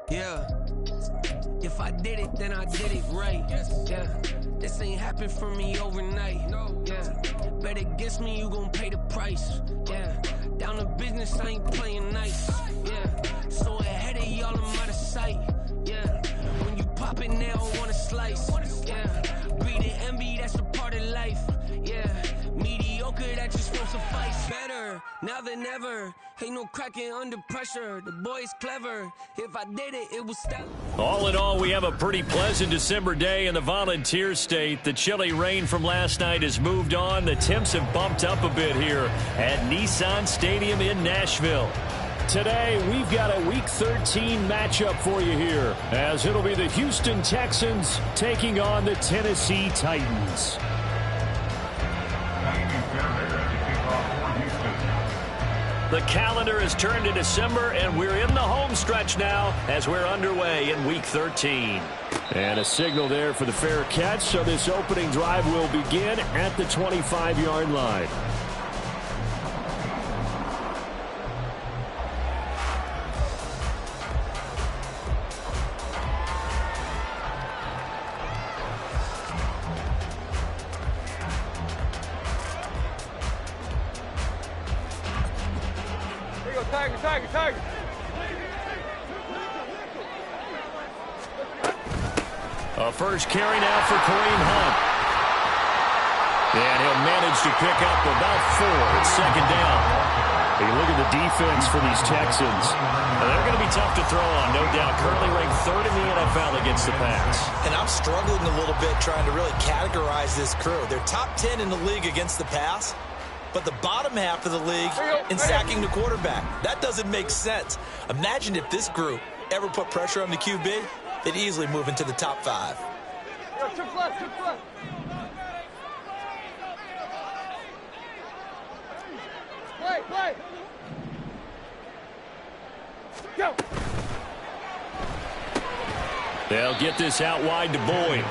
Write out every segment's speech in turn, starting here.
Yeah, if I did it, then I did it right. Yeah, this ain't happened for me overnight. Yeah, bet against me, you gon' pay the price. Yeah, down to business, I ain't playing nice. Yeah, so ahead of y'all, I'm out of sight. Yeah, when you pop it now, I wanna slice. Yeah, greed and envy, that's a part of life. Yeah, mediocre, that just won't suffice. Better now than ever. Ain't no cracking under pressure. The boy's clever. If I did it, it was step. All in all, we have a pretty pleasant December day in the Volunteer State. The chilly rain from last night has moved on. The temps have bumped up a bit here at Nissan Stadium in Nashville. Today, we've got a Week 13 matchup for you here, as it'll be the Houston Texans taking on the Tennessee Titans. The calendar has turned to December, and we're in the home stretch now as we're underway in Week 13. And a signal there for the fair catch, so this opening drive will begin at the 25-yard line. Tiger. A first carry now for Kareem Hunt. And he'll manage to pick up about 4. It's second down. Hey, look at the defense for these Texans. They're going to be tough to throw on, no doubt. Currently ranked 3rd in the NFL against the pass. And I'm struggling a little bit trying to really categorize this crew. They're top 10 in the league against the pass, but the bottom half of the league in sacking the quarterback. That doesn't make sense. Imagine if this group ever put pressure on the QB, they'd easily move into the top 5. Took left. Play. Go. They'll get this out wide to Boyd.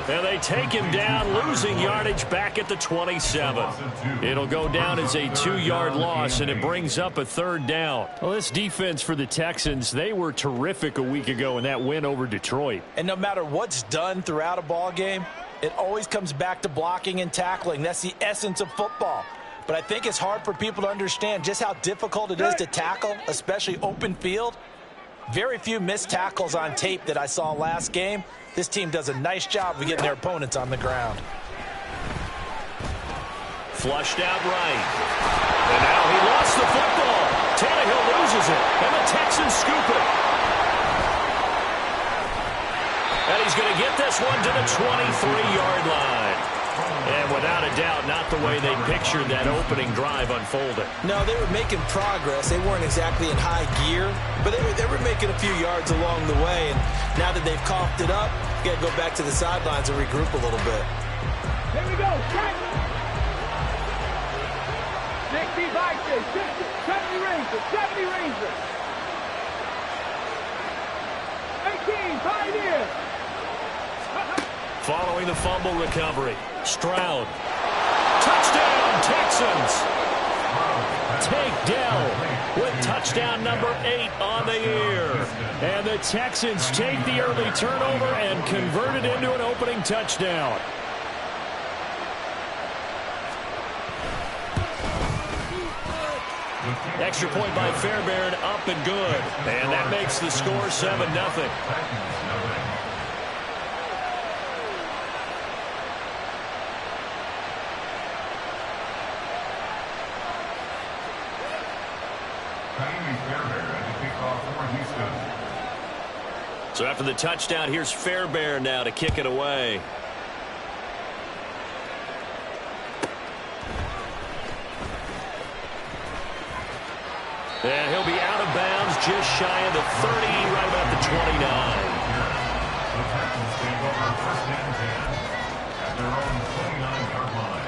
And they take him down, losing yardage back at the 27. It'll go down as a 2-yard loss, and it brings up a 3rd down. Well, this defense for the Texans, they were terrific a week ago in that win over Detroit. And no matter what's done throughout a ball game, it always comes back to blocking and tackling. That's the essence of football. But I think it's hard for people to understand just how difficult it is to tackle, especially open field. Very few missed tackles on tape that I saw last game. This team does a nice job of getting their opponents on the ground. Flushed out right. And now he lost the football. Tannehill loses it, and the Texans scoop it. And he's going to get this one to the 23-yard line. And without a doubt, not the way they pictured that opening drive unfolding. No, they were making progress. They weren't exactly in high gear, but they were making a few yards along the way. And now that they've coughed it up, you got to go back to the sidelines and regroup a little bit. Here we go. 60, 70 Rangers. 18, Pioneers. Following the fumble recovery, Stroud. Touchdown, Texans. Tank Dell with touchdown number 8 on the year. And the Texans take the early turnover and convert it into an opening touchdown. Extra point by Fairbairn, up and good. And that makes the score 7-0. So after the touchdown, here's Fairbairn now to kick it away. And he'll be out of bounds just shy of the 30, right about the 29. at their own 29-yard line.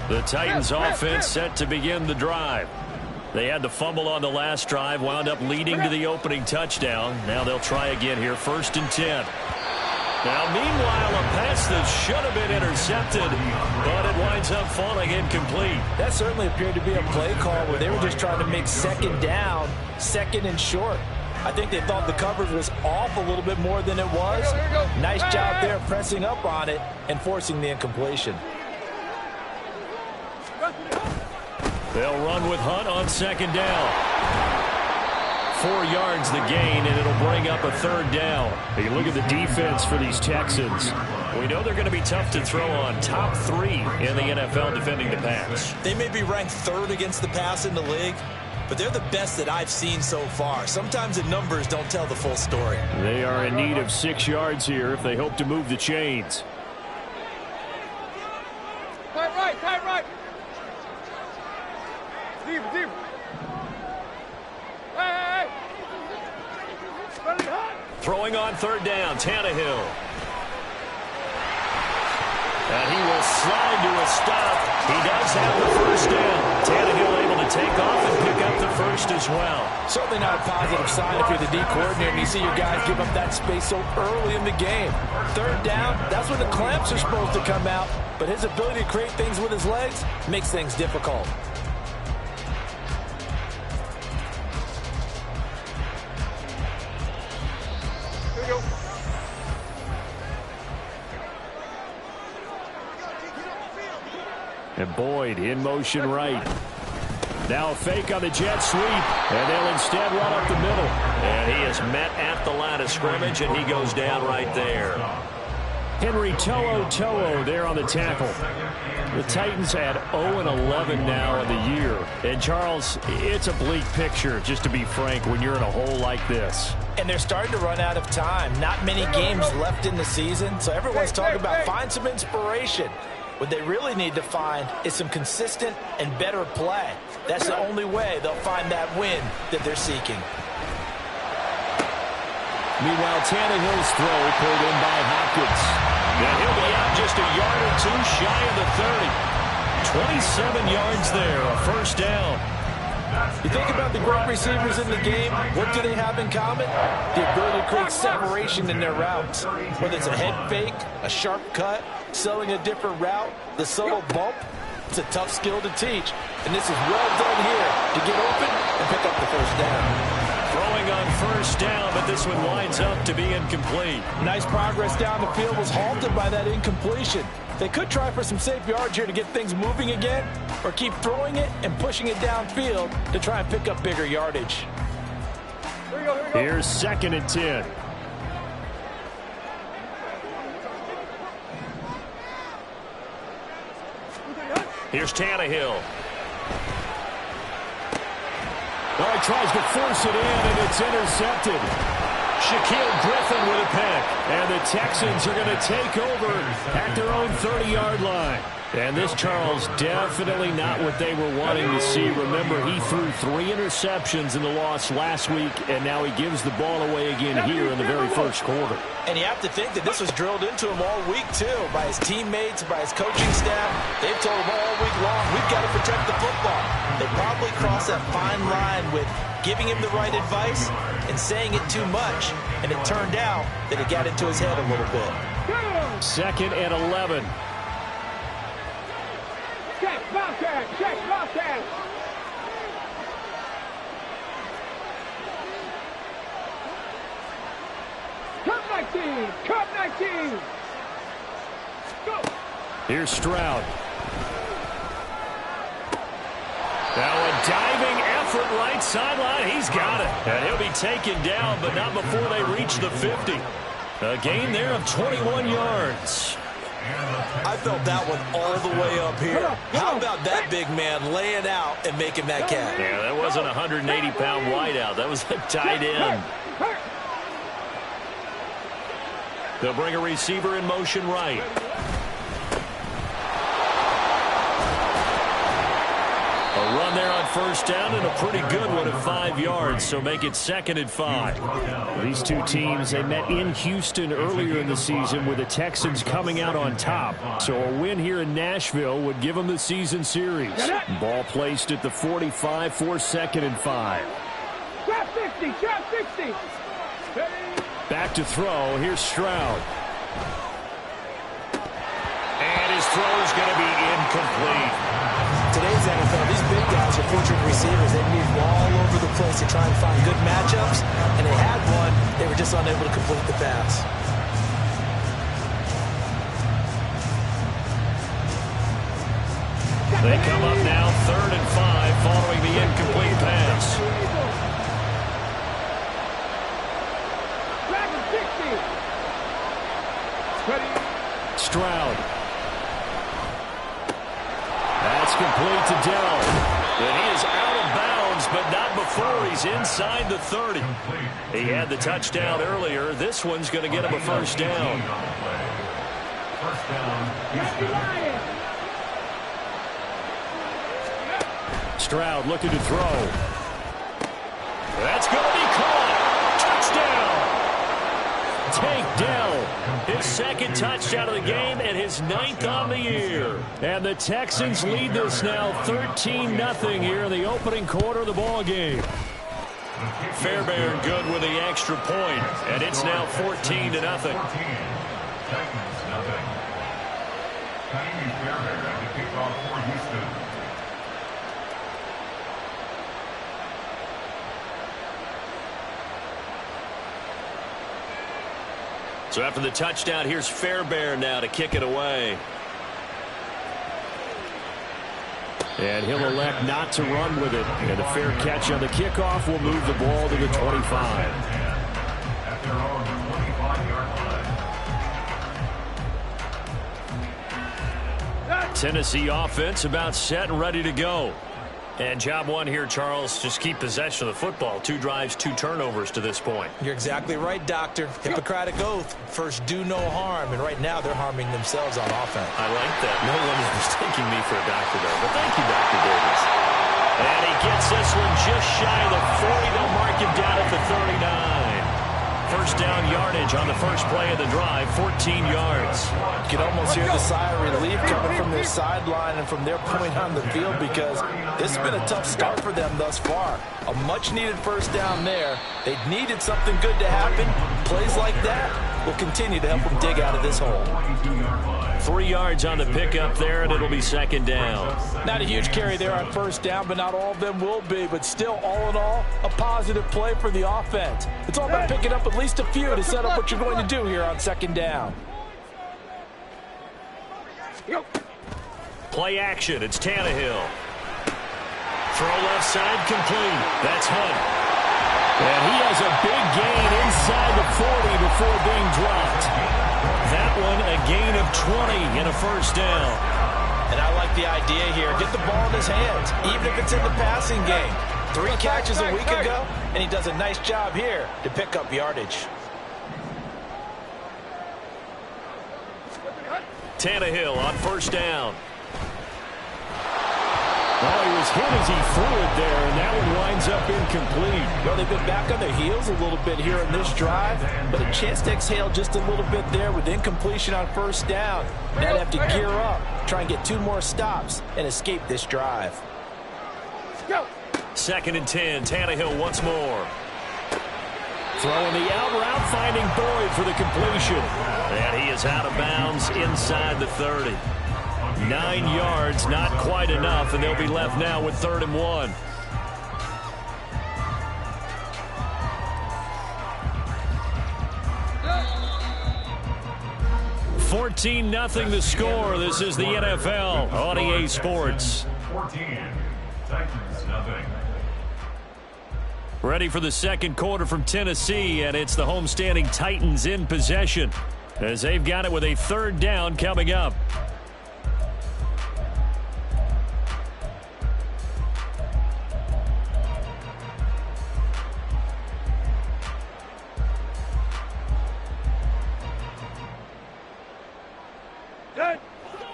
The Titans offense set to begin the drive. They had the fumble on the last drive, wound up leading to the opening touchdown. Now they'll try again here, 1st and 10. Now, meanwhile, a pass that should have been intercepted, but it winds up falling incomplete. That certainly appeared to be a play call where they were just trying to make 2nd down, 2nd and short. I think they thought the coverage was off a little bit more than it was. Nice job there pressing up on it and forcing the incompletion. They'll run with Hunt on 2nd down. 4 yards the gain, and it'll bring up a 3rd down. Hey, look at the defense for these Texans. We know they're going to be tough to throw on. Top 3 in the NFL defending the pass. They may be ranked 3rd against the pass in the league, but they're the best that I've seen so far. Sometimes the numbers don't tell the full story. They are in need of 6 yards here if they hope to move the chains. Tight right. Deep. Hey. Throwing on 3rd down, Tannehill. And he will slide to a stop. He does have the 1st down. Tannehill able to take off and pick up the 1st as well. Certainly not a positive sign if you're the D coordinator and you see your guys give up that space so early in the game. 3rd down, that's when the clamps are supposed to come out, but his ability to create things with his legs makes things difficult. And Boyd in motion right. Now a fake on the jet sweep, and they'll instead run up the middle. And he is met at the line of scrimmage, and he goes down right there. Henry To'o there on the tackle. The Titans had 0-11 now in the year. And, Charles, it's a bleak picture, just to be frank, when you're in a hole like this. And they're starting to run out of time. Not many games left in the season, so everyone's talking about find some inspiration. What they really need to find is some consistent and better play. That's the only way they'll find that win that they're seeking. Meanwhile, Tannehill's throw pulled in by Hopkins. And he'll be out just a yard or 2 shy of the 30. 27 yards there, a 1st down. You think about the great receivers in the game, what do they have in common? The ability to create separation in their routes. Whether it's a head fake, a sharp cut, selling a different route, the subtle bump, it's a tough skill to teach. And this is well done here to get open and pick up the 1st down. Throwing on 1st down, but this one winds up to be incomplete. Nice progress down the field was halted by that incompletion. They could try for some safe yards here to get things moving again, or keep throwing it and pushing it downfield to try and pick up bigger yardage. Here we go. Here's 2nd and 10. Here's Tannehill. Well, he tries to force it in, and it's intercepted. Shaquille Griffin with a pick. And the Texans are going to take over at their own 30-yard line. And this, Charles, definitely not what they were wanting to see. Remember, he threw 3 interceptions in the loss last week, and now he gives the ball away again here in the very 1st quarter. And you have to think that this was drilled into him all week, too, by his teammates, by his coaching staff. They've told him all week long, we've got to protect the football. They probably crossed that fine line with giving him the right advice and saying it too much. And it turned out that it got into his head a little bit. 2nd and 11. Check, Bobcat. Cut 19. Go. Here's Stroud. Now a diving effort right sideline. He's got it. And he'll be taken down, but not before they reach the 50. A gain there of 21 yards. I felt that one all the way up here. How about that big man laying out and making that catch? Yeah, that wasn't a 180-pound wideout. That was a tight end. They'll bring a receiver in motion right. A run there on first down, and a pretty good one at 5 yards, so make it 2nd and 5. These two teams, they met in Houston earlier in the season with the Texans coming out on top. So a win here in Nashville would give them the season series. Ball placed at the 45 for 2nd and 5. Trap 60, trap 60. Back to throw. Here's Stroud. And his throw is going to be incomplete. Today's NFL, these big guys are featuring receivers. They move all over the place to try and find good matchups, and they had one. They were just unable to complete the pass. They come up now 3rd and 5 following the incomplete pass. Stroud. That's complete to Dell. And he is out of bounds, but not before he's inside the 30. He had the touchdown earlier. This one's going to get him a first down. First down. Stroud looking to throw. That's going to be caught. Touchdown. Tank Dell. His 2nd touchdown of the game and his 9th on the year. And the Texans lead this now 13-0 here in the opening quarter of the ball game. Fairbairn good with the extra point, and it's now 14-0. Titans, nothing. Tiny Fairbairn at the kickoff for Houston. So after the touchdown, here's Fairbairn now to kick it away. And he'll elect not to run with it. And a fair catch on the kickoff will move the ball to the 25. At their own 25-yard line. Tennessee offense about set and ready to go. And job one here, Charles, just keep possession of the football. 2 drives, 2 turnovers to this point. You're exactly right, Doctor. Hippocratic oath. First, do no harm. And right now, they're harming themselves on offense. I like that. No one is mistaking me for a doctor there. But thank you, Dr. Davis. And he gets this one just shy of the 40. They'll mark him down at the 39. First down yardage on the first play of the drive, 14 yards. You can almost hear the sigh of relief coming from their sideline and from their point on the field because this has been a tough start for them thus far. A much-needed first down there. They needed something good to happen. Plays like that will continue to help them dig out of this hole. 3 yards on the pickup there, and it'll be 2nd down. Not a huge carry there on first down, but not all of them will be. But still, all in all, a positive play for the offense. It's all about picking up at least a few to set up what you're going to do here on 2nd down. Play action. It's Tannehill. Throw left side complete. That's Hunt. And he has a big gain inside the 40 before being dropped. That one a gain of 20 and a first down. And I like the idea here. Get the ball in his hands, even if it's in the passing game. 3 catches a week ago, and he does a nice job here to pick up yardage. Tannehill on first down. Oh, he was hit as he threw it there, and that one winds up incomplete. Well, they've been back on their heels a little bit here in this drive, but a chance to exhale just a little bit there with incompletion on first down. Now they have to gear up, try and get 2 more stops, and escape this drive. Go. 2nd and 10. Tannehill once more. Throwing the out route, finding Boyd for the completion. And he is out of bounds inside the 30. 9 yards, not quite enough, and they'll be left now with 3rd and 1. $14-0 the score. This is the NFL on EA Sports. 14. Titans, nothing. Ready for the 2nd quarter from Tennessee, and it's the homestanding Titans in possession as they've got it with a 3rd down coming up.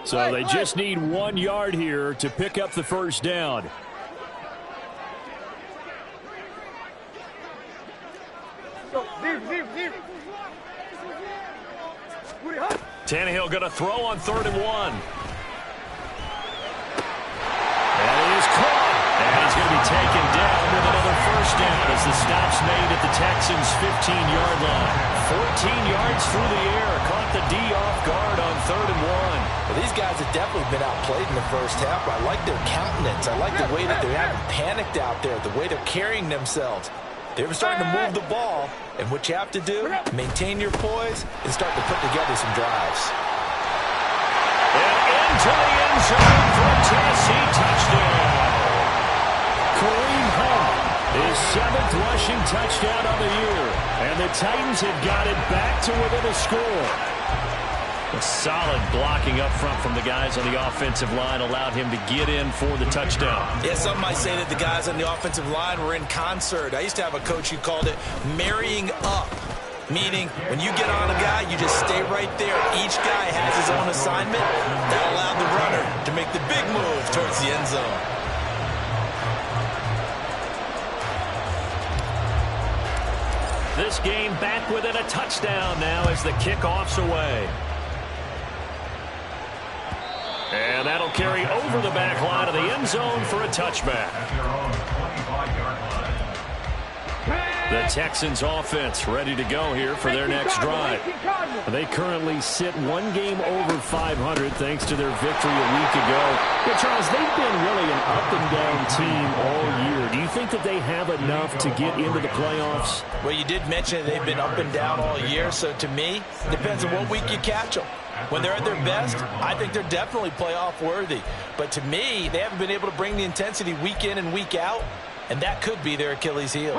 So they just need 1 yard here to pick up the first down. Tannehill going to throw on 3rd and 1. And he is caught. And he's going to be taken down with another first down as the stop's made at the Texans' 15-yard line. 14 yards through the air. Caught the D off guard on 3rd and 1. Well, these guys have definitely been outplayed in the first half. I like their countenance. I like the way that they haven't panicked out there, the way they're carrying themselves. They're starting to move the ball, and what you have to do, maintain your poise and start to put together some drives. And into the end zone for a Tennessee touchdown. Kareem Hunt, his 7th rushing touchdown of the year. And the Titans have got it back to within a score. A solid blocking up front from the guys on the offensive line allowed him to get in for the touchdown. Yeah, some might say that the guys on the offensive line were in concert. I used to have a coach who called it marrying up, meaning when you get on a guy, you just stay right there. Each guy has his own assignment. That allowed the runner to make the big move towards the end zone. This game back within a touchdown now as the kickoff's away. And that'll carry over the back line of the end zone for a touchback. The Texans offense ready to go here for their next drive. They currently sit 1 game over 500 thanks to their victory a week ago. But Charles, they've been really an up-and-down team all year. Do you think that they have enough to get into the playoffs? Well, you did mention they've been up and down all year, so to me, it depends on what week you catch them. When they're at their best, I think they're definitely playoff worthy. But to me, they haven't been able to bring the intensity week in and week out, and that could be their Achilles heel.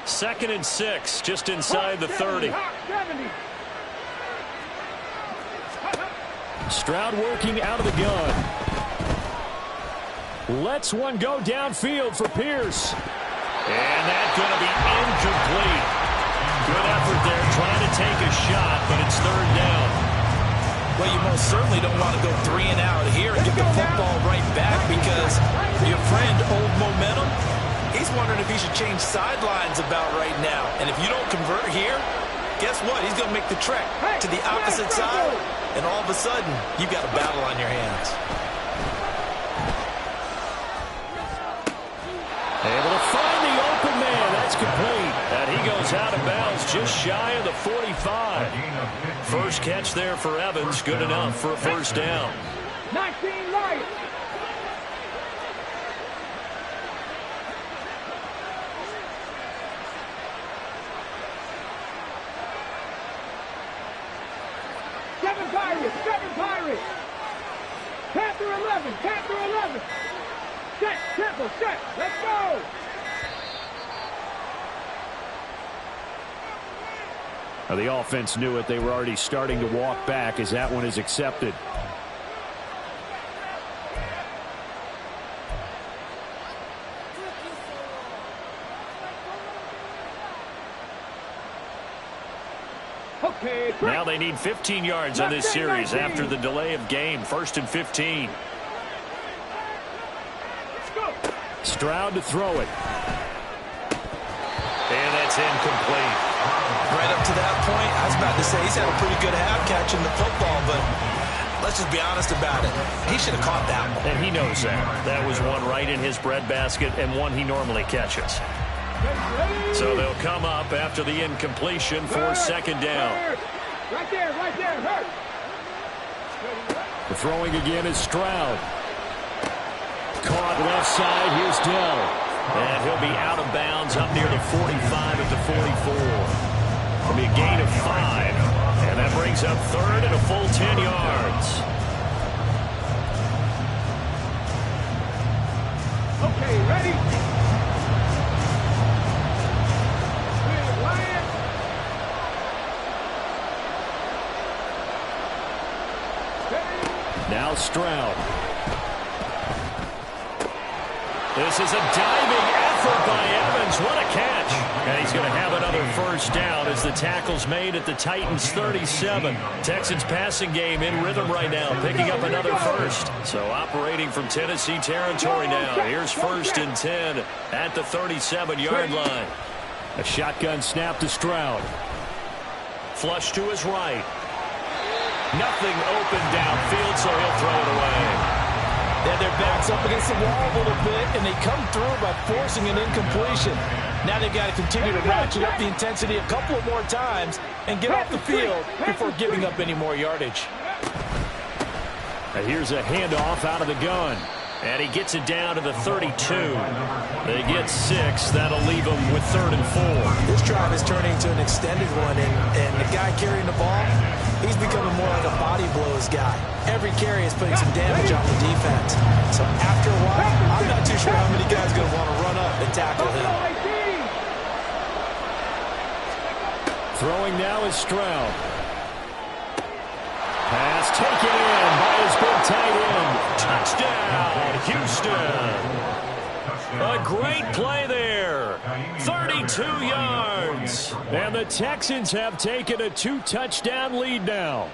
2nd and 6, just inside the 30. Stroud working out of the gun. Lets one go downfield for Pierce. And that's going to be incomplete. Good effort there, trying to take a shot, but it's 3rd down. Well, you most certainly don't want to go 3 and out here and get the football right back because your friend, Old Momentum, he's wondering if he should change sidelines about right now. And if you don't convert here, guess what? He's going to make the trek to the opposite side, and all of a sudden, you've got a battle on your hands. Able to find the open man. That's complete. And he goes out of bounds just shy of the 45. First catch there for Evans. Good enough for a first down. 19 Lions. Seven Pirates. Panther 11. Set, Temple, set. Let's go. Now the offense knew it. They were already starting to walk back as that one is accepted. Okay, now they need 15 yards on this series after the delay of game. 1st and 15. Stroud to throw it. And that's incomplete. Right up to that point, I was about to say he's had a pretty good half catching the football, but let's just be honest about it. He should have caught that one. And he knows that. That was one right in his breadbasket and one he normally catches. So they'll come up after the incompletion for 2nd down. Right there, hurt. The throwing again is Stroud. Caught left side, here's Dell. And he'll be out of bounds up near the 45 at the 44. It'll be a gain of 5. And that brings up 3rd and a full 10 yards. Okay, ready? Now Stroud. This is a diving effort by Evans. What a catch. And he's going to have another first down as the tackle's made at the Titans' 37. Texans passing game in rhythm right now, picking up another first. So operating from Tennessee territory now. Here's 1st and 10 at the 37-yard line. A shotgun snap to Stroud. Flush to his right. Nothing open downfield, so he'll throw it away. Yeah, their back's up against the wall a little bit, and they come through by forcing an incompletion. Now they've got to continue to ratchet up the intensity a couple of more times and get off the field before giving up any more yardage. And here's a handoff out of the gun. And he gets it down to the 32. They get 6. That'll leave them with 3rd and 4. This drive is turning into an extended one, and the guy carrying the ball, he's becoming more like a body blows guy. Every carry is putting some damage on the defense. So after a while, I'm not too sure how many guys are going to want to run up and tackle him. Throwing now is Stroud. Pass taken in by his big tight end. Touchdown, Houston. A great play there. 32 yards. And the Texans have taken a 2-touchdown lead now.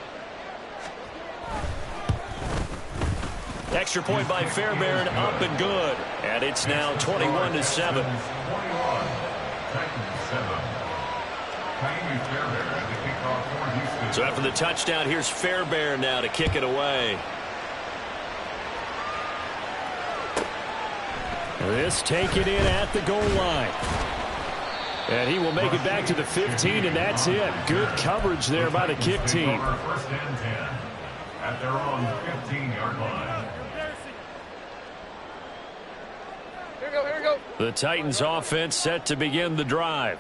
Extra point by Fairbairn, up and good. And it's now 21-7. So after the touchdown, here's Fairbairn now to kick it away. This taken in at the goal line. And he will make it back to the 15, and that's it. Good coverage there by the kick team. First and 10 at their own 15-yard line. Here we go. The Titans offense set to begin the drive.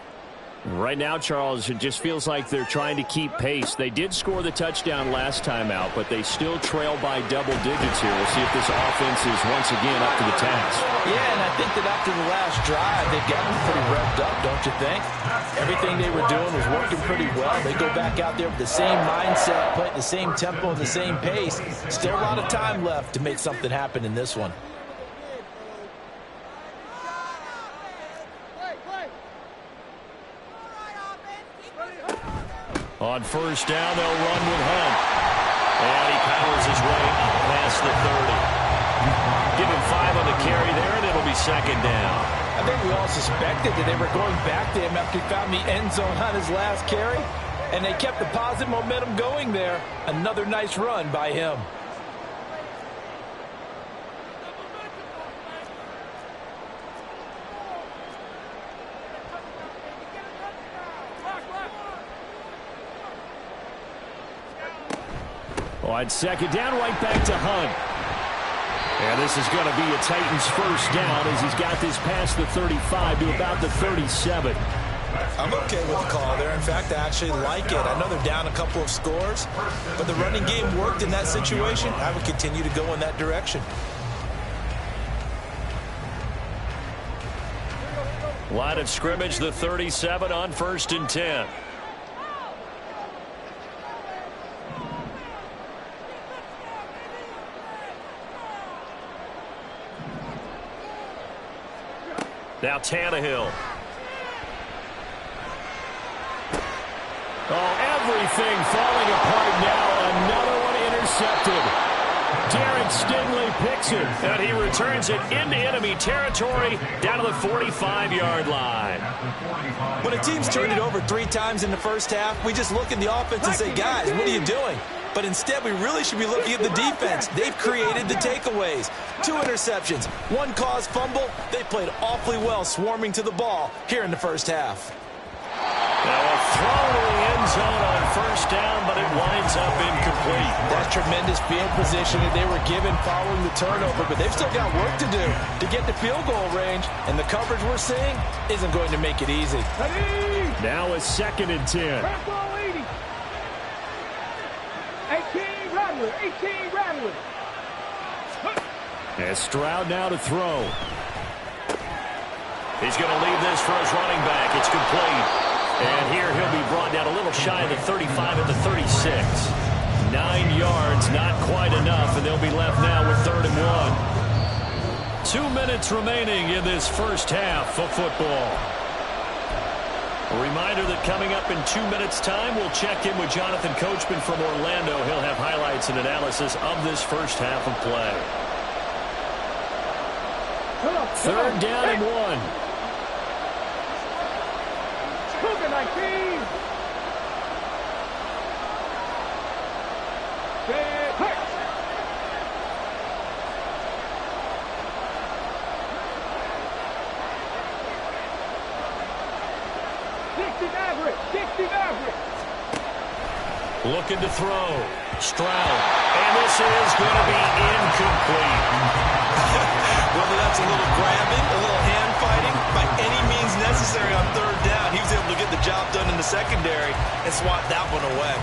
Right now, Charles, it just feels like they're trying to keep pace. They did score the touchdown last time out, but they still trail by double digits here. We'll see if this offense is once again up to the task. Yeah, and I think that after the last drive, they've gotten pretty revved up, don't you think? Everything they were doing was working pretty well. They go back out there with the same mindset, play at the same tempo and the same pace. Still a lot of time left to make something happen in this one. On first down, they'll run with Hunt. And he powers his way up past the 30. Give him 5 on the carry there, and it'll be 2nd down. I think we all suspected that they were going back to him after he found the end zone on his last carry, and they kept the positive momentum going there. Another nice run by him. On 2nd down, right back to Hunt. And this is going to be a Titans first down as he's got this past the 35 to about the 37. I'm okay with the call there. In fact, I actually like it. I know they're down a couple of scores, but the running game worked in that situation. I would continue to go in that direction. Line of scrimmage, the 37 on 1st and 10. Now Tannehill. Oh, everything falling apart now. Another one intercepted. Derek Stingley picks it. And he returns it into enemy territory down to the 45-yard line. When a team's turned it over 3 times in the first half, we just look at the offense and say, guys, what are you doing? But instead, we really should be looking at the defense. They've created the takeaways. 2 interceptions, 1 caused fumble. They played awfully well swarming to the ball here in the first half. Now a throw to the end zone on first down, but it winds up incomplete. That's tremendous field position that they were given following the turnover, but they've still got work to do to get the field goal range, and the coverage we're seeing isn't going to make it easy. Now a 2nd and 10. 18 Rattler. And Stroud now to throw. He's going to leave this for his running back. It's complete. And here he'll be brought down a little shy of the 35 at the 36. 9 yards, not quite enough, and they'll be left now with 3rd and 1. 2 minutes remaining in this first half of football. A reminder that coming up in 2 minutes' time, we'll check in with Jonathan Coachman from Orlando. He'll have highlights and analysis of this first half of play. 3rd down and 1. 19. Set, hit. 60 Maverick. 60 Maverick. Looking to throw. Stroud. And this is going to be incomplete. Whether that's a little grabbing, a little hand fighting, by any means necessary on third down, he was able to get the job done in the secondary and swat that one away.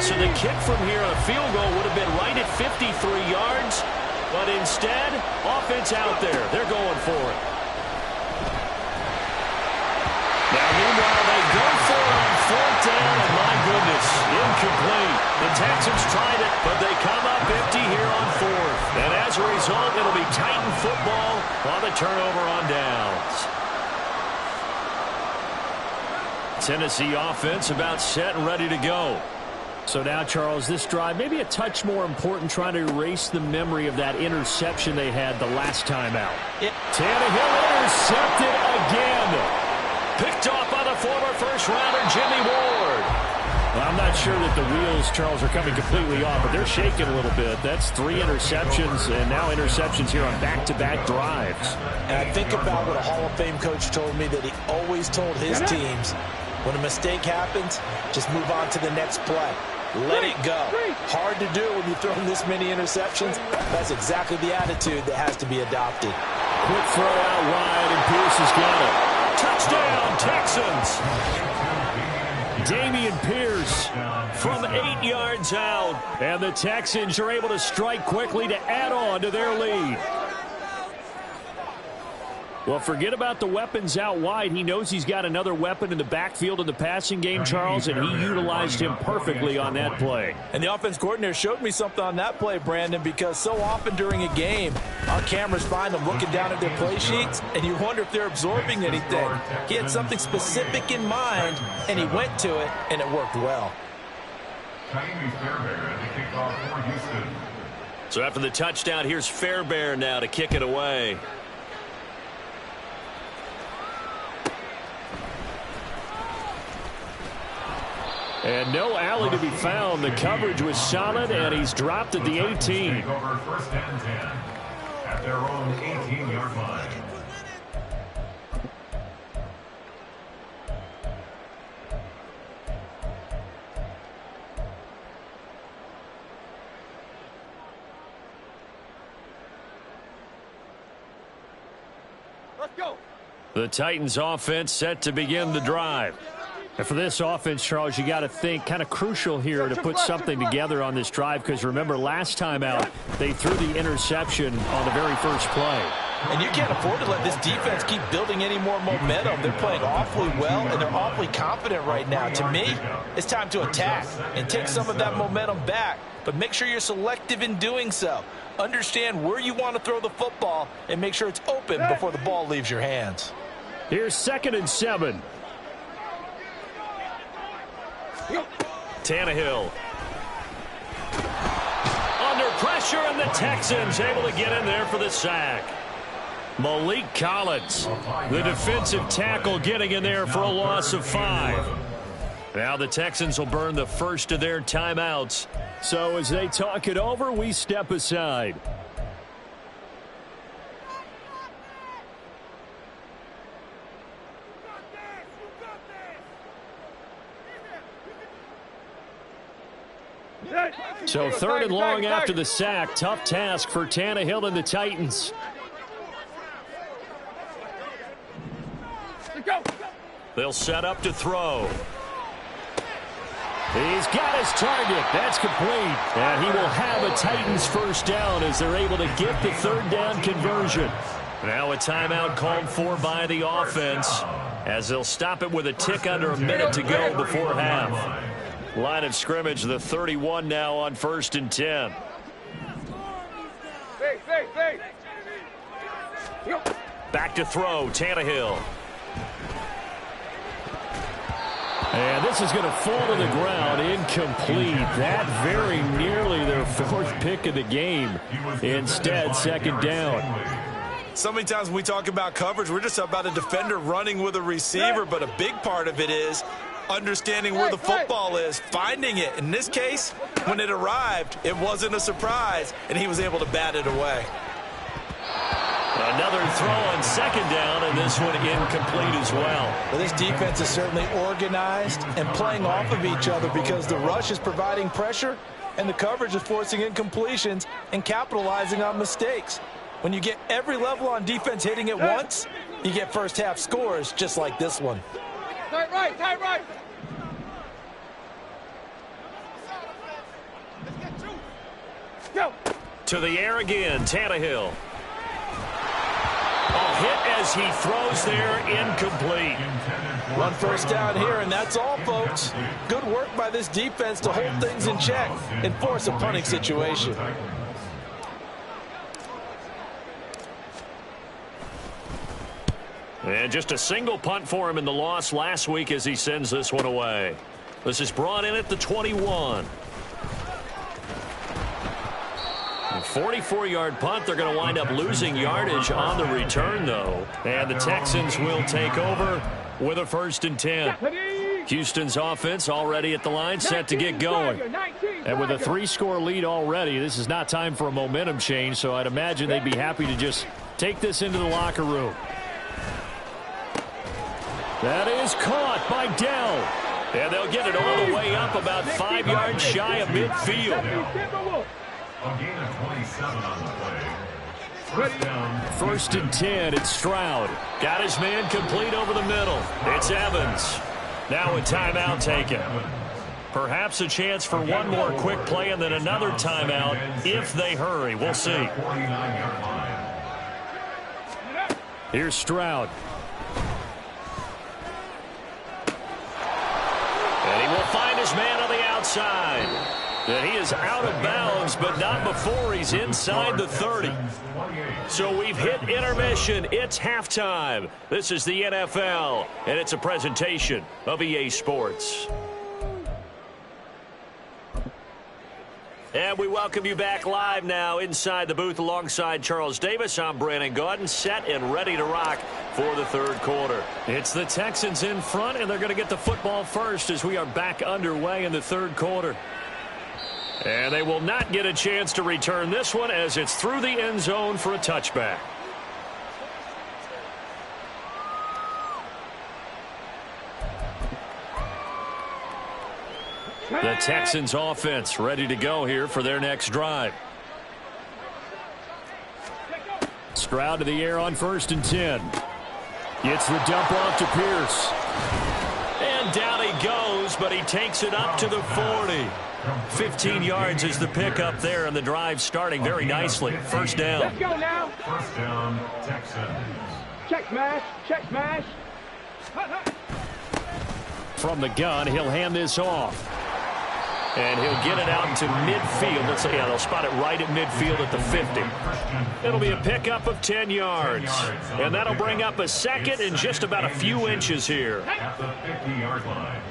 So the kick from here on a field goal would have been right at 53 yards, but instead, offense out there. They're going for it. Now, meanwhile, they go for it on fourth down, and my goodness, incomplete. The Texans tried it, but they come up empty here on fourth. And as a result, it'll be Titan football on the turnover on downs. Tennessee offense about set and ready to go. So now, Charles, this drive maybe a touch more important, trying to erase the memory of that interception they had the last time out. Tannehill intercepted again. Picked off by the former first-rounder Jimmy Ward. Well, I'm not sure that the wheels, Charles, are coming completely off, but they're shaking a little bit. That's 3 interceptions, and now interceptions here on back-to-back drives. And I think about what a Hall of Fame coach told me, that he always told his teams, when a mistake happens, just move on to the next play. Let it go. Hard to do when you've thrown this many interceptions. That's exactly the attitude that has to be adopted. Quick throw out wide, and Pierce has got it. Touchdown, Texans. Dameon Pierce from 8 yards out. And the Texans are able to strike quickly to add on to their lead. Well, forget about the weapons out wide. He knows he's got another weapon in the backfield in the passing game, Charles, and he utilized him perfectly on that play. And the offense coordinator showed me something on that play, Brandon, because so often during a game, our cameras find them looking down at their play sheets, and you wonder if they're absorbing anything. He had something specific in mind, and he went to it, and it worked well. So after the touchdown, here's Fairbairn now to kick it away. And no alley to be found. The coverage was solid, and he's dropped at the 18. Over first and 10 at their own 18-yard line. Let's go. The Titans offense set to begin the drive. And for this offense, Charles, you got to think kind of crucial here to put something together on this drive, because remember last time out they threw the interception on the very first play. And you can't afford to let this defense keep building any more momentum. They're playing awfully well, and they're awfully confident right now. To me, it's time to attack and take some of that momentum back, but make sure you're selective in doing so. Understand where you want to throw the football and make sure it's open before the ball leaves your hands. Here's 2nd and 7. Tannehill. Under pressure, and the Texans able to get in there for the sack. Malik Collins, the defensive tackle, getting in there for a loss of 5. Now the Texans will burn the first of their timeouts. So as they talk it over, we step aside. So 3rd and long after the sack. Tough task for Tannehill and the Titans. They'll set up to throw. He's got his target. That's complete. And he will have a Titans first down as they're able to get the 3rd down conversion. Now a timeout called for by the offense, as they'll stop it with a tick under a minute to go before half. Line of scrimmage, the 31 now on 1st and 10. Back to throw, Tannehill. And this This is going to fall to the ground, incomplete. That very nearly their 4th pick of the game. Instead, 2nd down. So many times when we talk about coverage, we're just about a defender running with a receiver, but a big part of it is understanding where the football is, finding it. In this case, when it arrived, it wasn't a surprise, and he was able to bat it away. Another throw on 2nd down, and this one incomplete as well. Well, this defense is certainly organized and playing off of each other because the rush is providing pressure and the coverage is forcing incompletions and capitalizing on mistakes. When you get every level on defense hitting at once, you get first half scores just like this one. Tight right, tight right. Go. To the air again, Tannehill. A hit as he throws there, incomplete. 1 first down here, and that's all, folks. Good work by this defense to hold things in check and force a punting situation. And just a single punt for him in the loss last week as he sends this one away. This is brought in at the 21. 44-yard punt. They're going to wind up losing yardage on the return, though. And the Texans will take over with a 1st and 10. Houston's offense already at the line, set to get going. And with a 3-score lead already, this is not time for a momentum change, so I'd imagine they'd be happy to just take this into the locker room. That is caught by Dell. And they'll get it all the way up about 5 yards shy of midfield. A gain of 27 on the play. 1st and 10, it's Stroud. Got his man complete over the middle. It's Evans. Now a timeout taken. Perhaps a chance for one more quick play and then another timeout if they hurry. We'll see. Here's Stroud. And he will find his man on the outside. And he is out of bounds, but not before he's inside the 30. So we've hit intermission. It's halftime. This is the NFL, and it's a presentation of EA Sports. And we welcome you back live now inside the booth alongside Charles Davis. I'm Brandon Gaudin, set and ready to rock for the 3rd quarter. It's the Texans in front, and they're going to get the football first as we are back underway in the 3rd quarter. And they will not get a chance to return this one as it's through the end zone for a touchback. The Texans offense ready to go here for their next drive. Stroud to the air on 1st and 10. Gets the dump off to Pierce. And down he goes, but he takes it up to the 40. 15 yards is the pickup there, and the drive starting very nicely. 1st down. Let's go now. 1st down, Texans. Check smash, check smash. From the gun, he'll hand this off. And he'll get it out to midfield. Let's say, yeah, they'll spot it right at midfield at the 50. It'll be a pickup of 10 yards. And that'll bring up a 2nd and just about a few inches here. At the 50-yard line.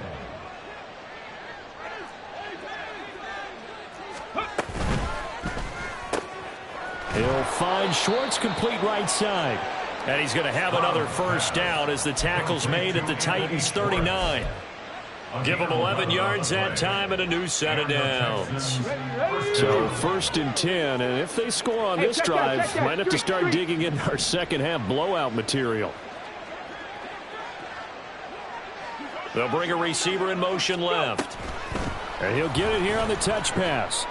He'll find Schwartz, complete right side. And he's going to have another 1st down as the tackle's made at the Titans' 39. Give them 11 yards that time and a new set of downs. So 1st and 10, and if they score on this drive, might have to start digging in our 2nd half blowout material. They'll bring a receiver in motion left. And he'll get it here on the touch pass.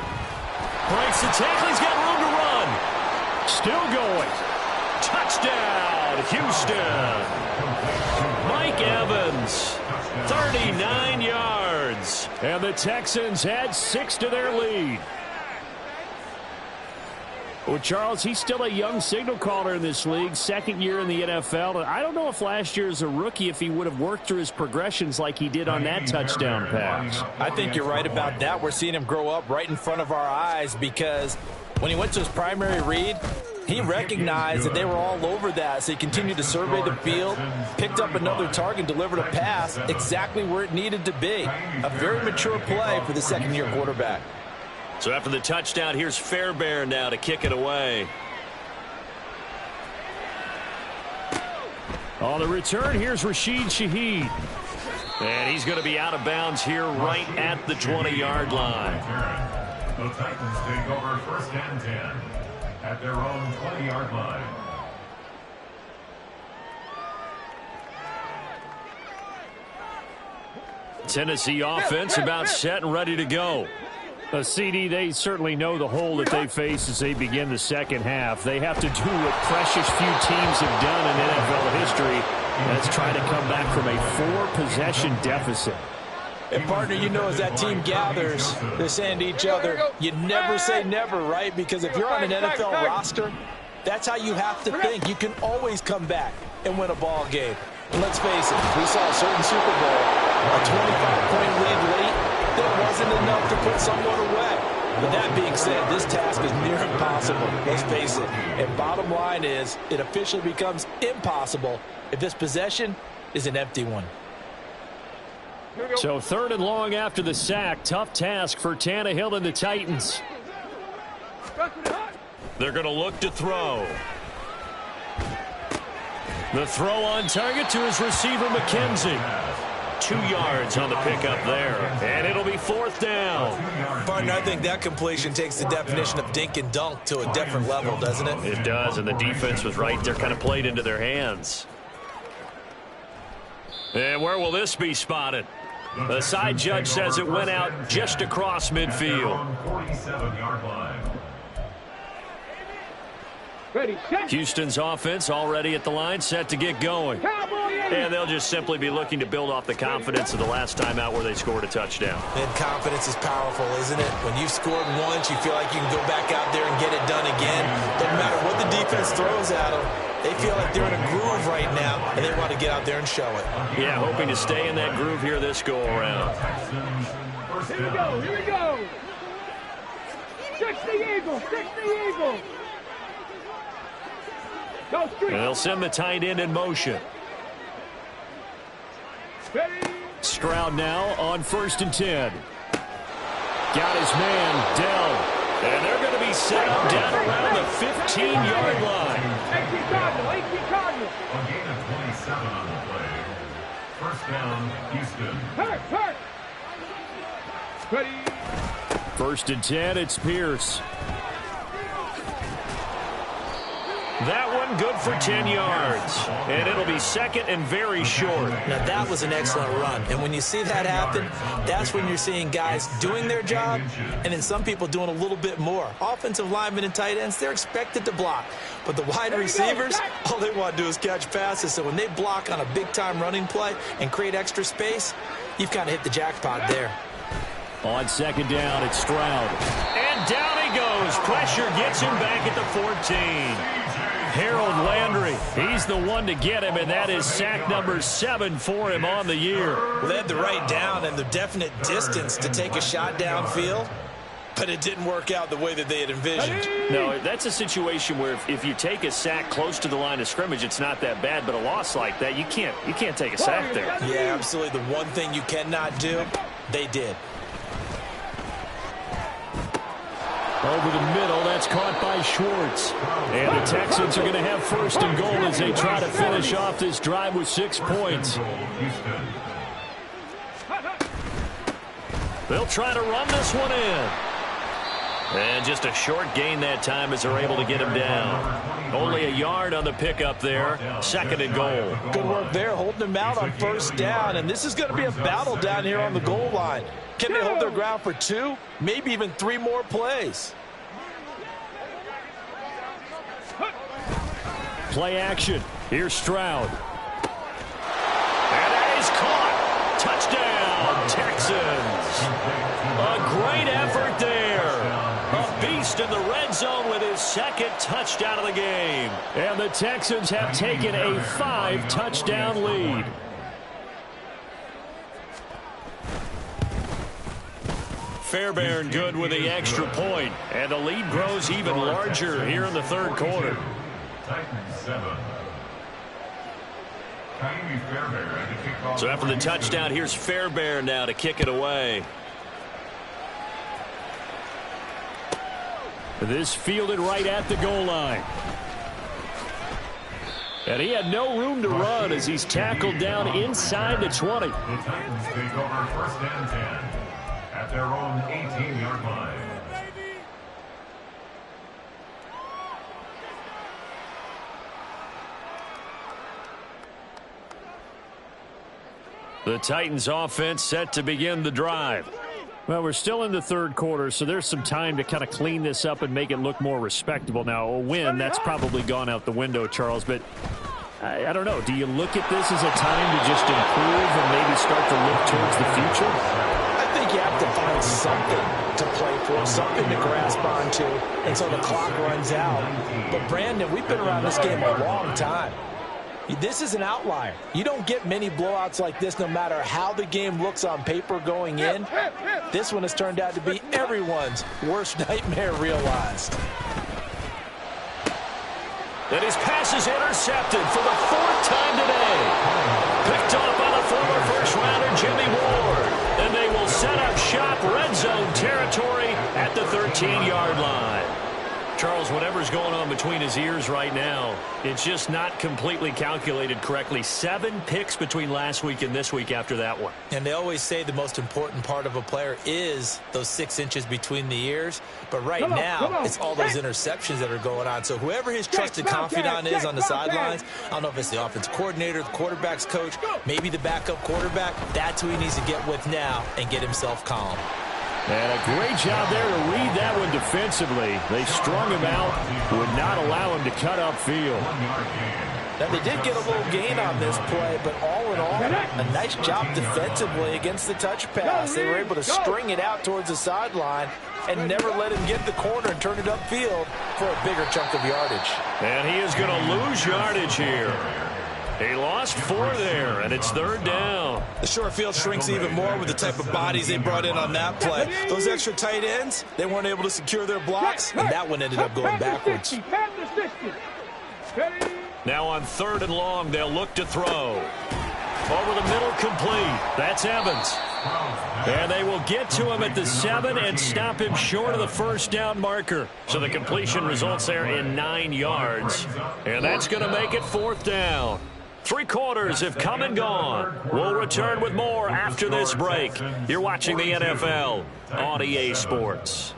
Breaks the tackle, he's got room to run. Still going. Touchdown, Houston. Mike Evans, 39 yards. And the Texans add 6 to their lead. Well, Charles, he's still a young signal caller in this league, 2nd year in the NFL. And I don't know if last year as a rookie, if he would have worked through his progressions like he did on that touchdown pass. I think you're right about that. We're seeing him grow up right in front of our eyes because when he went to his primary read, He recognized that they were all over that, so he continued to survey the field, picked up another target, delivered a pass exactly where it needed to be. A very mature play for the second-year quarterback. So after the touchdown, here's Fairbairn now to kick it away. On the return, here's Rashid Shaheed. And he's going to be out of bounds here right at the 20-yard line. The Titans take over 1st and 10 at their own 20-yard line. Tennessee offense about set and ready to go. CD, they certainly know the hole that they face as they begin the second half. They have to do what precious few teams have done in NFL history. That's try to come back from a 4-possession deficit. And, partner, you know, as that team gathers, they're saying to each other, you never say never, right? Because if you're on an NFL roster, that's how you have to think. You can always come back and win a ball game. And let's face it, we saw a certain Super Bowl, a 25-point lead late, that wasn't enough to put someone away. But that being said, this task is near impossible. Let's face it. And bottom line is, it officially becomes impossible if this possession is an empty one. So 3rd and long after the sack. Tough task for Tannehill and the Titans. They're going to look to throw. The throw on target to his receiver, McKenzie. 2 yards on the pickup there. And it'll be 4th down. Partner, I think that completion takes the definition of dink and dunk to a different level, doesn't it? It does, and the defense was right there, kind of played into their hands. And where will this be spotted? The side judge says it went out just across midfield. 47-yard line. Houston's offense already at the line, set to get going. And they'll just simply be looking to build off the confidence of the last time out where they scored a touchdown. And confidence is powerful, isn't it? When you've scored once, you feel like you can go back out there and get it done again. Doesn't matter what the defense throws at them. They feel like they're in a groove right now, and they want to get out there and show it. Yeah, hoping to stay in that groove here this go-around. Here we go, here we go. 60 Eagles, 60 Eagles. And they'll send the tight end in motion. Stroud now on 1st and 10. Got his man, Dell. And they're going to be set up down around the 15-yard line. 18 Cardinals. A gain of 27 on the play. 1st down, Houston. Hurt. Ready. 1st and 10, it's Pierce. That one good for 10 yards. And it'll be 2nd and very short. Now, that was an excellent run. And when you see that happen, that's when you're seeing guys doing their job and then some people doing a little bit more. Offensive linemen and tight ends, they're expected to block. But the wide receivers, all they want to do is catch passes. So when they block on a big-time running play and create extra space, you've kind of hit the jackpot there. On 2nd down, it's Stroud. And down he goes. Pressure gets him back at the 14. Harold Landry, he's the one to get him, and that is sack number 7 for him on the year. Well, they had the right down and the definite distance to take a shot downfield, but it didn't work out the way that they had envisioned. No, that's a situation where if you take a sack close to the line of scrimmage, it's not that bad, but a loss like that, you can't take a sack there. Yeah, absolutely. The one thing you cannot do, they did. Over the middle, that's caught by Schwartz. And the Texans are going to have 1st and goal as they try to finish off this drive with 6 points. They'll try to run this one in. And just a short gain that time as they're able to get him down. Only a yard on the pickup there. 2nd and goal. Good work there, holding them out on 1st down. And this is going to be a battle down here on the goal line. Can they hold their ground for 2, maybe even 3 more plays? Play action. Here's Stroud. And that is caught. Touchdown, Texans. A great effort there. A beast in the red zone with his 2nd touchdown of the game. And the Texans have taken a 5-touchdown lead. Fairbairn good with the extra point. And the lead grows even larger here in the third quarter. Titans 7. Ka'imi Fairbairn to kick off. So after the touchdown, here's Fairbairn now to kick it away. This fielded right at the goal line. And he had no room to run as he's tackled down inside the 20. The Titans take over first and 10 at their own 18-yard line. The Titans offense set to begin the drive. Well, we're still in the third quarter, so there's some time to kind of clean this up and make it look more respectable. Now, a win, that's probably gone out the window, Charles, but I don't know. Do you look at this as a time to just improve and maybe start to look towards the future? I think you have to find something to play for, something to grasp onto until the clock runs out. But, Brandon, we've been around this game a long time. This is an outlier. You don't get many blowouts like this no matter how the game looks on paper going in. This one has turned out to be everyone's worst nightmare realized. And his pass is intercepted for the fourth time today. Picked off by the former first-rounder Jimmy Ward. And they will set up shop red zone territory at the 13-yard line. Charles, whatever's going on between his ears right now, it's just not completely calculated correctly. 7 picks between last week and this week after that one. And they always say the most important part of a player is those 6 inches between the ears. But right now, it's all those interceptions that are going on. So whoever his trusted confidant is on the sidelines, I don't know if it's the offensive coordinator, the quarterback's coach, maybe the backup quarterback, that's who he needs to get with now and get himself calm. And a great job there to read that one defensively. They strung him out, would not allow him to cut upfield. Now, they did get a little gain on this play, but all in all, a nice job defensively against the touch pass. They were able to string it out towards the sideline and never let him get the corner and turn it upfield for a bigger chunk of yardage. And he is going to lose yardage here. He lost 4 there, and it's third down. The short field shrinks even more with the type of bodies they brought in on that play. Those extra tight ends, they weren't able to secure their blocks, and that one ended up going backwards. Now on 3rd and long, they'll look to throw. Over the middle, complete. That's Evans. And they will get to him at the 7 and stop him short of the first down marker. So the completion results there in 9 yards. And that's going to make it 4th down. 3 quarters have come and gone. We'll return with more after this break. You're watching the NFL on EA Sports.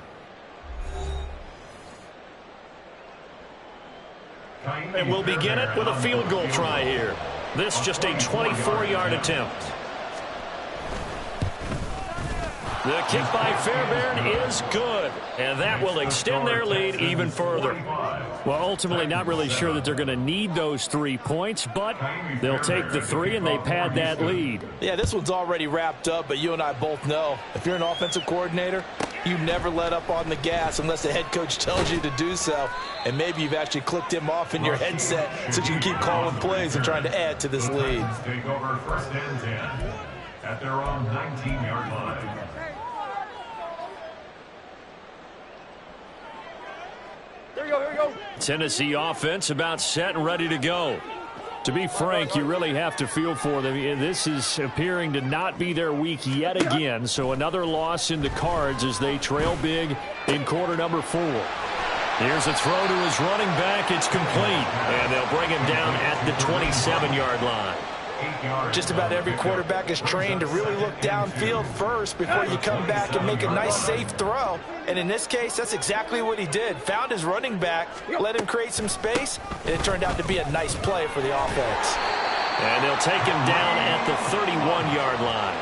And we'll begin it with a field goal try here. This just a 24-yard attempt. The kick by Fairbairn is good, and that will extend their lead even further. Well, ultimately not really sure that they're going to need those 3 points, but they'll take the 3 and they pad that lead. Yeah, this one's already wrapped up, but you and I both know if you're an offensive coordinator, you never let up on the gas unless the head coach tells you to do so. And maybe you've actually clicked him off in your headset so you can keep calling plays and trying to add to this lead. Take over first and 10 at their own 19-yard line. Here we go, here we go. Tennessee offense about set and ready to go. To be frank, you really have to feel for them. This is appearing to not be their week yet again. So another loss in the cards as they trail big in quarter number 4. Here's a throw to his running back. It's complete. And they'll bring him down at the 27-yard line. Just about every quarterback is trained to really look downfield first before you come back and make a nice, safe throw. And in this case, that's exactly what he did. Found his running back, let him create some space, and it turned out to be a nice play for the offense. And they'll take him down at the 31-yard line.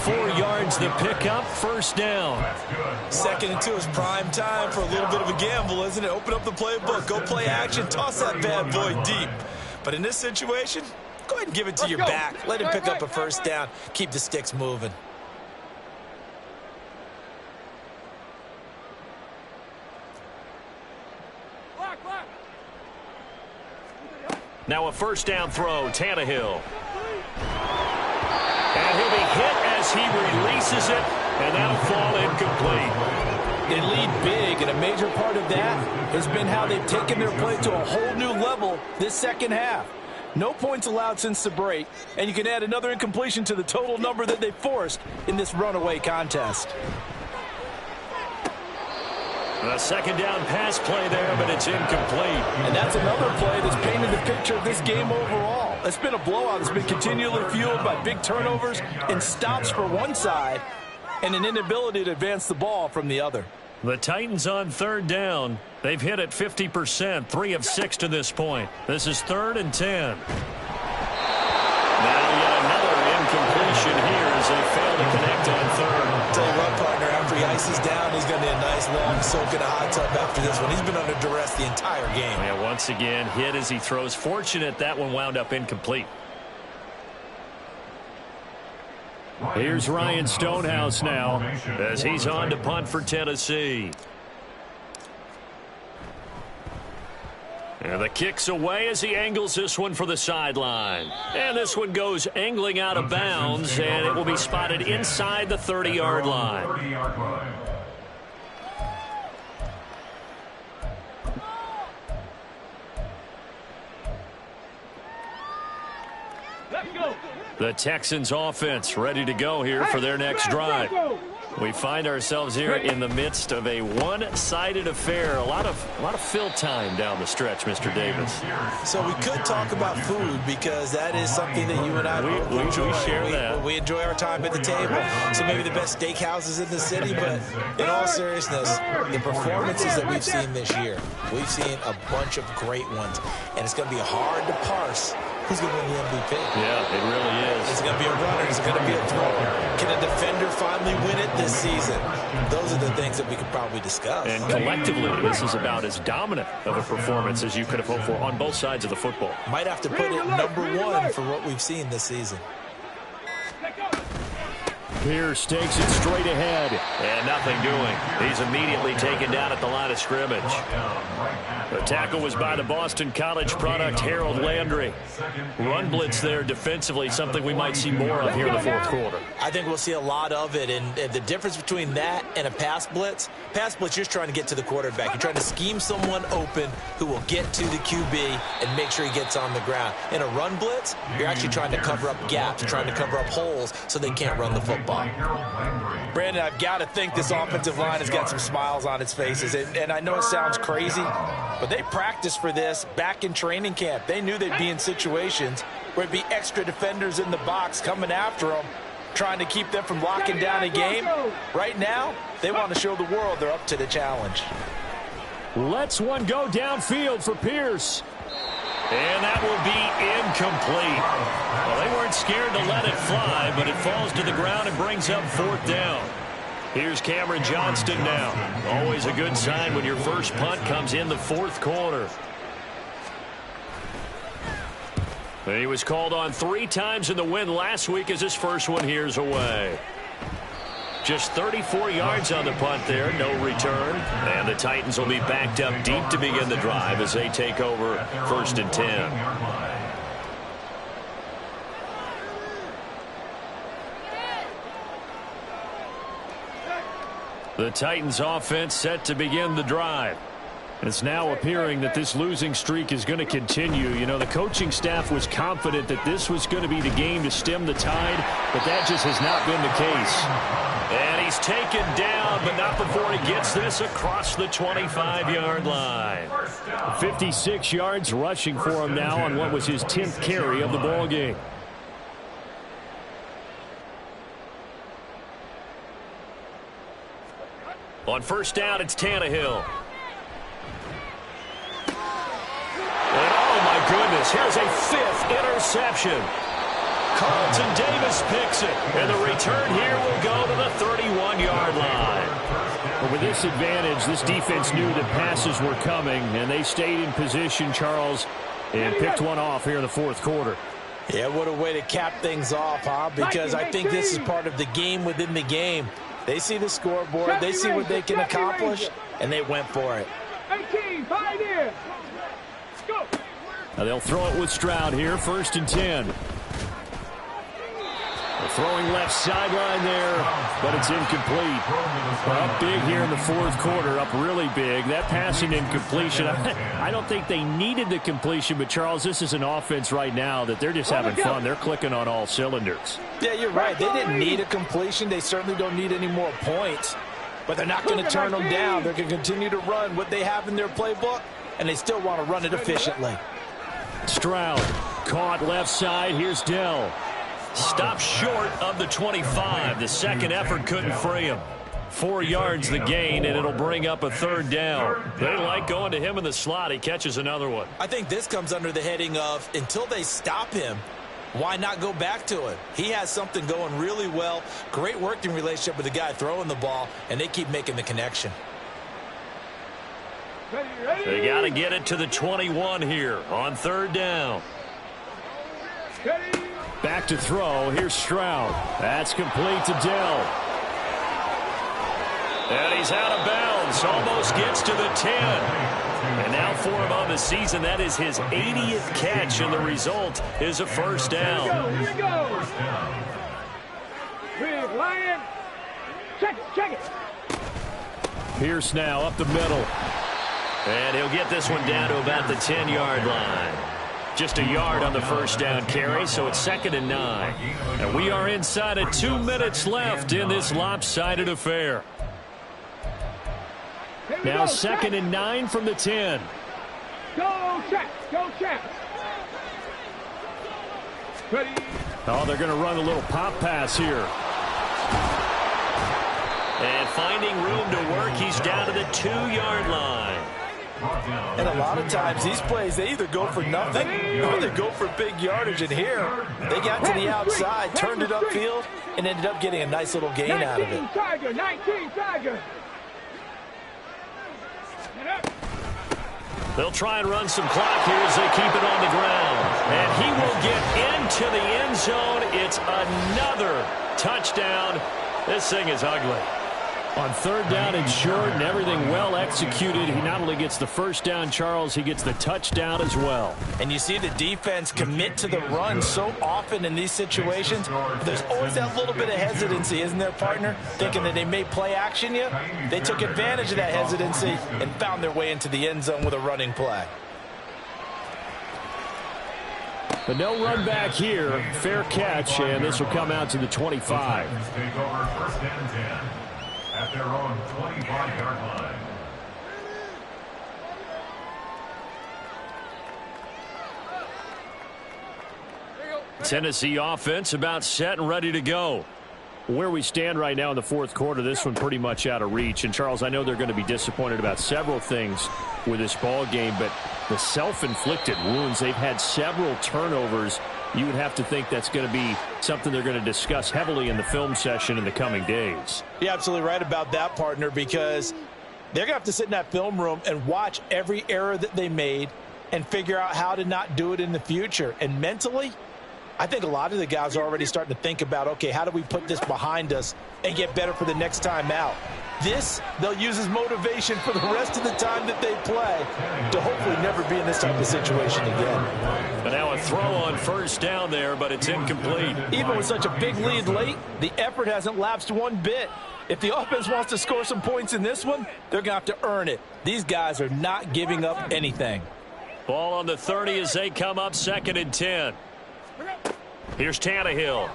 4 yards the pickup, first down. 2nd and 2 is prime time for a little bit of a gamble, isn't it? Open up the playbook, go play action, toss that bad boy deep. But in this situation, go ahead and give it to your back. Let him pick up a first down. Keep the sticks moving. Now a first down throw, Tannehill. And he'll be hit as he releases it, and that'll fall incomplete. They lead big, and a major part of that has been how they've taken their play to a whole new level this second half. No points allowed since the break, and you can add another incompletion to the total number that they forced in this runaway contest. A second down pass play there, but it's incomplete. And that's another play that's painted the picture of this game overall. It's been a blowout that's been continually fueled by big turnovers and stops for one side and an inability to advance the ball from the other. The Titans on third down. They've hit it 50%, 3 of 6 to this point. This is 3rd and 10. Now yet another incompletion here as they fail to connect on third. Tell you what, partner, after he ices down, he's going to need a nice long soak in a hot tub after this one. He's been under duress the entire game. Yeah, once again, hit as he throws. Fortunate that one wound up incomplete. Here's Ryan Stonehouse now as he's on to punt for Tennessee. And the kick's away as he angles this one for the sideline. And this one goes angling out of bounds, and it will be spotted inside the 30-yard line. The Texans offense ready to go here for their next drive. We find ourselves here in the midst of a one-sided affair. A lot of fill time down the stretch, Mr. Davis. So we could talk about food because that is something that you and I enjoy. We share that. We enjoy our time at the table. So maybe the best steakhouses in the city, but in all seriousness, the performances that we've seen this year, we've seen a bunch of great ones, and it's going to be hard to parse who's going to win the MVP. Yeah, it really is. Is it going to be a runner? Is it going to be a thrower? Can a defender finally win it this season? Those are the things that we could probably discuss. And collectively, this is about as dominant of a performance as you could have hoped for on both sides of the football. Might have to put it #1 for what we've seen this season. Pierce takes it straight ahead. And nothing doing. He's immediately taken down at the line of scrimmage. The tackle was by the Boston College product, Harold Landry. Run blitz there defensively, something we might see more of here in the fourth quarter. I think we'll see a lot of it, and the difference between that and a pass blitz, you're just trying to get to the quarterback. You're trying to scheme someone open who will get to the QB and make sure he gets on the ground. In a run blitz, you're actually trying to cover up gaps, trying to cover up holes so they can't run the football. Brandon, I've got to think this offensive line has got some smiles on its faces. And I know it sounds crazy, but they practiced for this back in training camp. They knew they'd be in situations where it'd be extra defenders in the box coming after them, trying to keep them from locking down a game. Right now, they want to show the world they're up to the challenge. Let's one go downfield for Pierce. And that will be incomplete. Well, they weren't scared to let it fly, but it falls to the ground and brings up 4th down. Here's Cameron Johnston now. Always a good sign when your first punt comes in the 4th quarter. He was called on 3 times in the win last week as his first one here's away. Just 34 yards on the punt there, no return. And the Titans will be backed up deep to begin the drive as they take over 1st and 10. The Titans offense set to begin the drive. It's now appearing that this losing streak is going to continue. You know, the coaching staff was confident that this was going to be the game to stem the tide, but that just has not been the case. And he's taken down, but not before he gets this across the 25-yard line. 56 yards rushing for him now on what was his 10th carry of the ball game. On 1st down, it's Tannehill. And oh my goodness, here's a 5th interception. Carlton Davis picks it, and the return here will go to the 31-yard line. Well, with this advantage, this defense knew that passes were coming, and they stayed in position, Charles, and picked one off here in the 4th quarter. Yeah, what a way to cap things off, huh? Because I think this is part of the game within the game. They see the scoreboard, they see what they can accomplish, and they went for it. 18, 5 here. Let's go. Now they'll throw it with Stroud here, 1st and 10. The Throwing left sideline there, but it's incomplete. Up big here in the fourth quarter, up really big. That passing incompletion, I don't think they needed the completion, but Charles, this is an offense right now that they're just having fun. They're clicking on all cylinders. Yeah, you're right. They didn't need a completion. They certainly don't need any more points, but they're not going to turn them down. They're going to continue to run what they have in their playbook, and they still want to run it efficiently. Stroud caught left side. Here's Dell. Stopped short of the 25. The second effort couldn't free him. 4 yards the gain, and it'll bring up a third down. They like going to him in the slot. He catches another one. I think this comes under the heading of until they stop him, why not go back to it? He has something going really well. Great working relationship with the guy throwing the ball, and they keep making the connection. They got to get it to the 21 here on third down. Back to throw. Here's Stroud. That's complete to Dell. And he's out of bounds. Almost gets to the 10. And now for him on the season, that is his 80th catch, and the result is a first down. Here we go. Big Lion. Check it. Pierce now up the middle. And he'll get this one down to about the 10-yard line. Just a yard on the first down carry, so it's 2nd and 9. And we are inside of 2 minutes left in this lopsided affair. Now 2nd and 9 from the 10. Go check. Ready. Oh, they're going to run a little pop pass here. And finding room to work, he's down to the 2-yard line. And a lot of times these plays, they either go for nothing or they go for big yardage. And here, they got to the outside, turned it upfield, and ended up getting a nice little gain out of it. 19 Tiger. They'll try and run some clock here as they keep it on the ground. And he will get into the end zone. It's another touchdown. This thing is ugly. On third down and short and everything well executed, he not only gets the first down, Charles, he gets the touchdown as well. And you see the defense commit to the run so often in these situations. There's always that little bit of hesitancy, isn't there, partner? Thinking that they may play action you. They took advantage of that hesitancy and found their way into the end zone with a running play. But no run back here. Fair catch, and this will come out to the 25. Take over 1st and 10 at their own 25-yard line. Tennessee offense about set and ready to go. Where we stand right now in the fourth quarter, this one pretty much out of reach. And, Charles, I know they're going to be disappointed about several things with this ball game, but the self-inflicted wounds, they've had several turnovers. You would have to think that's going to be something they're going to discuss heavily in the film session in the coming days. You're absolutely right about that, partner, because they're going to have to sit in that film room and watch every error that they made and figure out how to not do it in the future. And mentally, I think a lot of the guys are already starting to think about, okay, how do we put this behind us and get better for the next time out? This, they'll use as motivation for the rest of the time that they play to hopefully never be in this type of situation again. But now a throw on first down there, but it's incomplete. Even with such a big lead late, the effort hasn't lapsed one bit. If the offense wants to score some points in this one, they're going to have to earn it. These guys are not giving up anything. Ball on the 30 as they come up 2nd and 10. Here's Tannehill.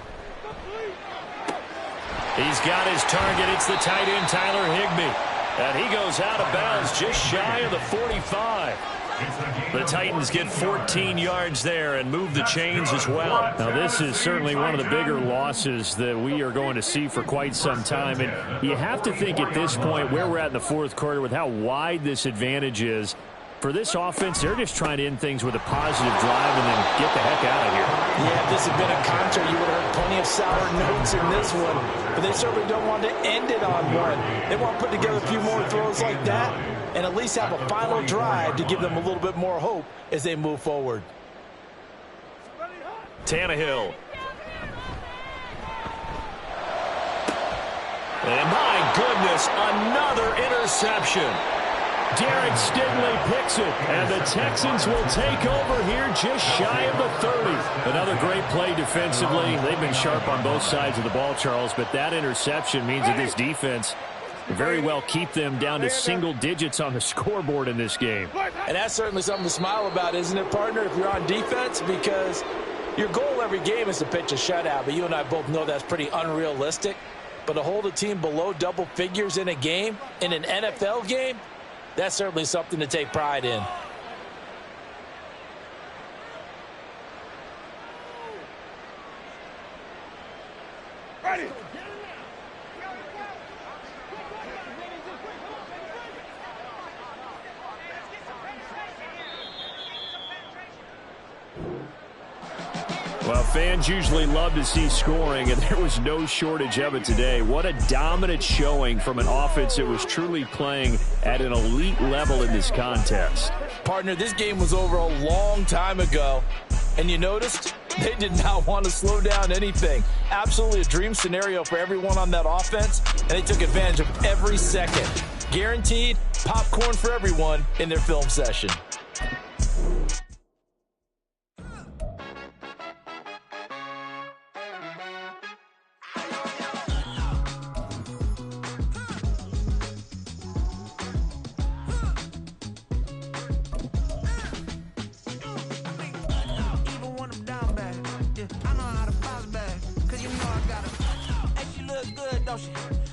He's got his target. It's the tight end, Tyler Higbee. And he goes out of bounds just shy of the 45. The Titans get 14 yards there and move the chains as well. Now, this is certainly one of the bigger losses that we are going to see for quite some time. And you have to think at this point where we're at in the fourth quarter with how wide this advantage is. For this offense, they're just trying to end things with a positive drive and then get the heck out of here. Yeah, if this had been a concert, you would have heard plenty of sour notes in this one. But they certainly don't want to end it on one. They want to put together a few more throws like that and at least have a final drive to give them a little bit more hope as they move forward. Tannehill. And my goodness, another interception. Derek Stingley picks it, and the Texans will take over here just shy of the 30. Another great play defensively. They've been sharp on both sides of the ball, Charles, but that interception means that this defense can very well keep them down to single digits on the scoreboard in this game. And that's certainly something to smile about, isn't it, partner, if you're on defense? Because your goal every game is to pitch a shutout, but you and I both know that's pretty unrealistic. But to hold a team below double figures in a game, in an NFL game, that's certainly something to take pride in. Ready. Well, fans usually love to see scoring, and there was no shortage of it today. What a dominant showing from an offense that was truly playing at an elite level in this contest. Partner, this game was over a long time ago, and you noticed they did not want to slow down anything. Absolutely a dream scenario for everyone on that offense, and they took advantage of every second. Guaranteed popcorn for everyone in their film session.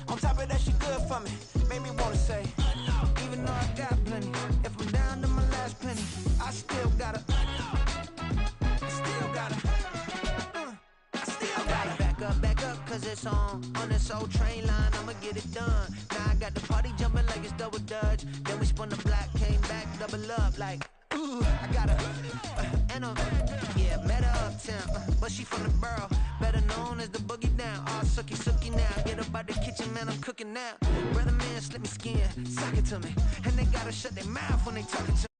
On top of that, she good for me. Made me wanna say, even though I got plenty, if I'm down to my last penny, I still gotta back up, cause it's on this old train line, I'ma get it done. Now I got the party jumping like it's double dutch. Then we spun the block, came back, double up like, ooh, I got yeah, met her uptown, but she from the borough, better known as the boogie down. All sucky now, get up out the kitchen, man, I'm cooking now. Brother man, slip me skin, sock it to me, and they gotta shut their mouth when they talking to me.